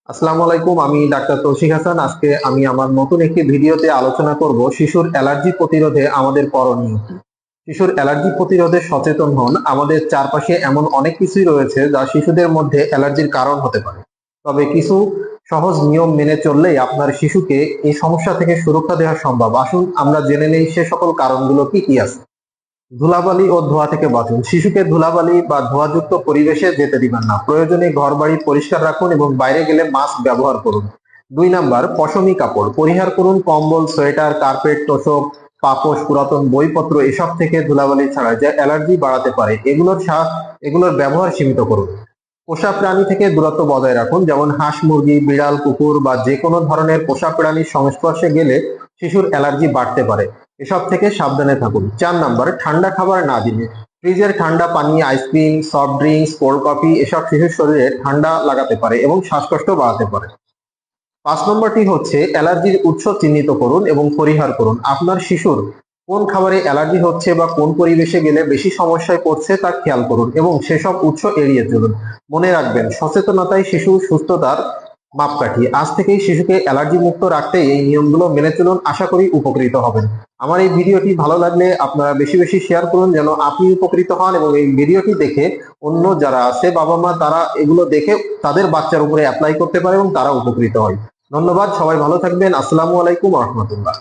আসসালামু আলাইকুম। আমি ডাক্তার তৌশিক হাসান। আজকে আমি আমার নতুন একটি ভিডিওতে আলোচনা করব শিশুর অ্যালার্জি প্রতিরোধে আমাদের করণীয় কি। শিশুর অ্যালার্জি প্রতিরোধে সচেতন হন। আমাদের চারপাশে এমন অনেক কিছুই রয়েছে যা শিশুদের মধ্যে অ্যালার্জির কারণ হতে পারে। তবে কিছু সহজ নিয়ম মেনে চললেই আপনার শিশুকে এই সমস্যা থেকে সুরক্ষা দেওয়া সম্ভব। আসুন আমরা জেনে নেই সে সকল কারণগুলো কি কি আছে। ধুলাবালি ও ধোঁয়া থেকে বাঁচুন। শিশুকে ধুলাবালি বা ধোঁয়াযুক্ত পরিবেশে যেতে দিবেন না। প্রয়োজনে ঘরবাড়ি পরিষ্কার রাখুন এবং বাইরে গেলে মাস্ক ব্যবহার করুন। ২ নাম্বার, পশমি কাপড় পরিহার করুন। কম্বল, সোয়েটার, কার্পেট, তোশক, পাপোশ, পুরাতন বইপত্র এসব থেকে ধুলাবালি ছড়ায় যা অ্যালার্জি বাড়াতে পারে। এগুলোর ব্যবহার সীমিত করুন। পোষা প্রাণী থেকে দূরত্ব বজায় রাখুন, যেমন হাঁস, মুরগি, বিড়াল, কুকুর বা যে কোনো ধরনের পোষা প্রাণীর সংস্পর্শে গেলে শিশুর অ্যালার্জি বাড়তে পারে। এসব থেকে সাবধানে থাকুন। ৪ নাম্বার, ঠান্ডা খাবার না দিন। ফ্রিজের ঠান্ডা পানি, ice cream, soft drinks, cold coffee এসব শিশুর শরীরে ঠান্ডা লাগাতে পারে এবং শ্বাসকষ্ট বাড়াতে পারে। ৫ নম্বরটি হচ্ছে অ্যালার্জির উৎস চিহ্নিত করুন এবং পরিহার করুন। আপনার শিশুর কোন খাবারে অ্যালার্জি হচ্ছে বা কোন পরিবেশে গেলে বেশি সমস্যায় পড়ছে তা খেয়াল করুন এবং সেসব উৎস এড়িয়ে চলুন। মনে রাখবেন, সচেতনতাই শিশু সুস্থতার মাপকাঠি। আজ থেকেই শিশুকে অ্যালার্জি মুক্ত রাখতে এই নিয়মগুলো মেনে চলুন। আশা করি উপকৃত হবেন। আমার এই ভিডিওটি ভালো লাগলে আপনারা বেশি বেশি শেয়ার করুন যেন আপনি উপকৃত হন এবং এই ভিডিওটি দেখে অন্য যারা আছে বাবা মা তারা এগুলো দেখে তাদের বাচ্চার উপরে অ্যাপ্লাই করতে পারে এবং তারা উপকৃত হয়। ধন্যবাদ। সবাই ভালো থাকবেন। আসসালামু আলাইকুম ওয়া রাহমাতুল্লাহ।